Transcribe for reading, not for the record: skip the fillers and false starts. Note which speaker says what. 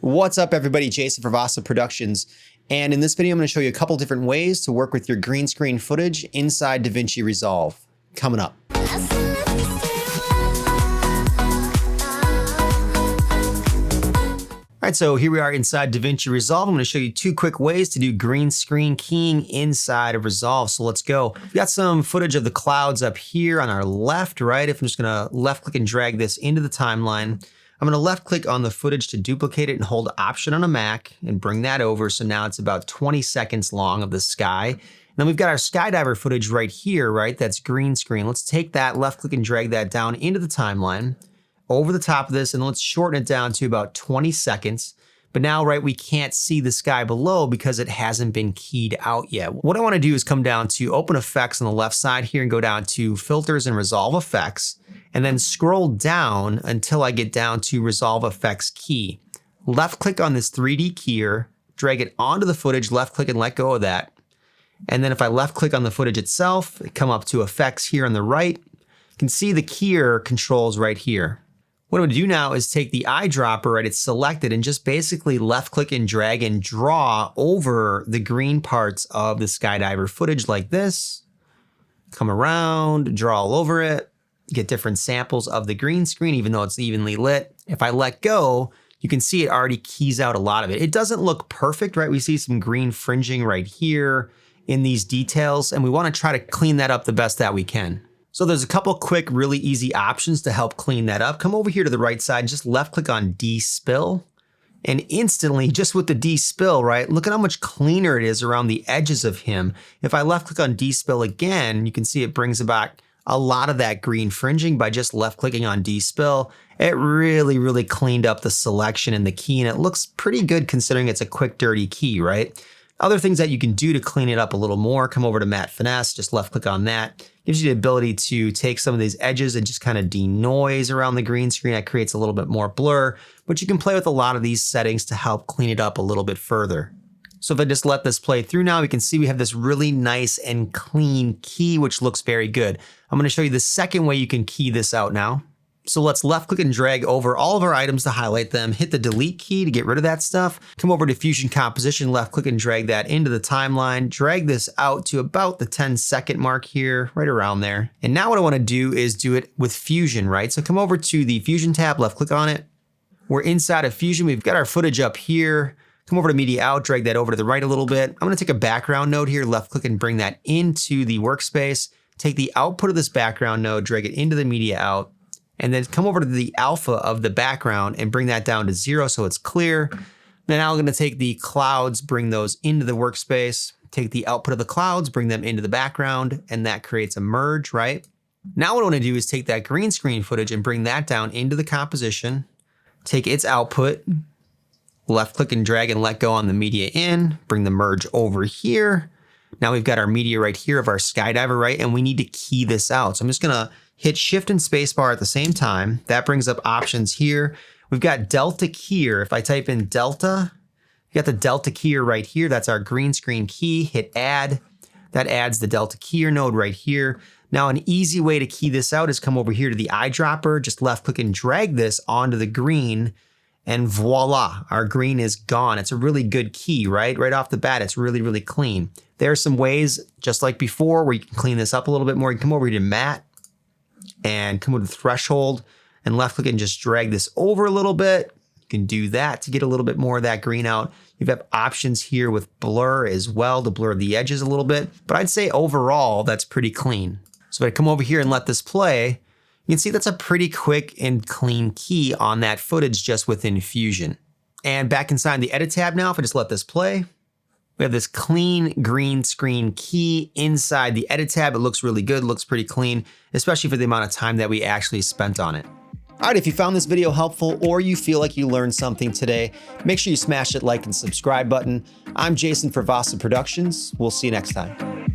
Speaker 1: What's up, everybody? Jason for VASA Productions. And in this video, I'm going to show you a couple different ways to work with your green screen footage inside DaVinci Resolve. Coming up. All right, so here we are inside DaVinci Resolve. I'm going to show you two quick ways to do green screen keying inside of Resolve. So let's go. We've got some footage of the clouds up here on our left, right? If I'm just going to left click and drag this into the timeline, I'm going to left click on the footage to duplicate it and hold Option on a Mac and bring that over. So now it's about 20 seconds long of the sky. And then we've got our skydiver footage right here, right? That's green screen. Let's take that, left click and drag that down into the timeline over the top of this, and let's shorten it down to about 20 seconds. But now, right, we can't see the sky below because it hasn't been keyed out yet. What I want to do is come down to Open Effects on the left side here and go down to Filters and Resolve Effects, and then scroll down until I get down to Resolve Effects Key. Left click on this 3D keyer, drag it onto the footage, left click and let go of that. And then if I left click on the footage itself, come up to Effects here on the right, you can see the keyer controls right here. What I'm going to do now is take the eyedropper, right, it's selected, and just basically left click and drag and draw over the green parts of the skydiver footage like this. Come around, draw all over it, get different samples of the green screen even though it's evenly lit. If I let go, you can see it already keys out a lot of it. It doesn't look perfect, right? We see some green fringing right here in these details, and we want to try to clean that up the best that we can. So there's a couple quick, really easy options to help clean that up. Come over here to the right side, just left click on despill, and instantly, just with the despill, right, look at how much cleaner it is around the edges of him. If I left click on despill again, you can see it brings about a lot of that green fringing by just left clicking on despill. It really cleaned up the selection and the key, and it looks pretty good considering it's a quick, dirty key, right? Other things that you can do to clean it up a little more, come over to Matte Finesse, just left click on that. Gives you the ability to take some of these edges and just kind of denoise around the green screen. That creates a little bit more blur, but you can play with a lot of these settings to help clean it up a little bit further. So if I just let this play through now, we can see we have this really nice and clean key, which looks very good. I'm going to show you the second way you can key this out now. So let's left click and drag over all of our items to highlight them, hit the delete key to get rid of that stuff, come over to Fusion Composition, left click and drag that into the timeline, drag this out to about the 10-second mark here, right around there. And now what I want to do is do it with Fusion, right? So come over to the Fusion tab, left click on it. We're inside of Fusion, we've got our footage up here. Come over to Media Out, drag that over to the right a little bit. I'm going to take a background node here, left click and bring that into the workspace. Take the output of this background node, drag it into the Media Out, and then come over to the alpha of the background and bring that down to 0 so it's clear. Then now I'm going to take the clouds, bring those into the workspace, take the output of the clouds, bring them into the background, and that creates a merge, right? Now what I want to do is take that green screen footage and bring that down into the composition, take its output, left click and drag and let go on the media in, bring the merge over here. Now we've got our media right here of our skydiver, right? And we need to key this out. So I'm just going to hit Shift and Spacebar at the same time. That brings up options here. We've got Delta Keyer. If I type in Delta, you got the Delta Keyer right here. That's our green screen key. Hit Add. That adds the Delta Keyer node right here. Now an easy way to key this out is come over here to the eyedropper, just left click and drag this onto the green, and voila, our green is gone. It's a really good key, right? Right off the bat, it's really clean. There are some ways, just like before, where you can clean this up a little bit more. You can come over here to Matte and come over to Threshold and left click and just drag this over a little bit. You can do that to get a little bit more of that green out. You have options here with blur as well to blur the edges a little bit, but I'd say overall, that's pretty clean. So if I come over here and let this play, you can see that's a pretty quick and clean key on that footage just within Fusion. And back inside the Edit tab now, if I just let this play, we have this clean green screen key inside the Edit tab. It looks really good, looks pretty clean, especially for the amount of time that we actually spent on it. All right, if you found this video helpful or you feel like you learned something today, make sure you smash that like and subscribe button. I'm Jason for VASA Productions. We'll see you next time.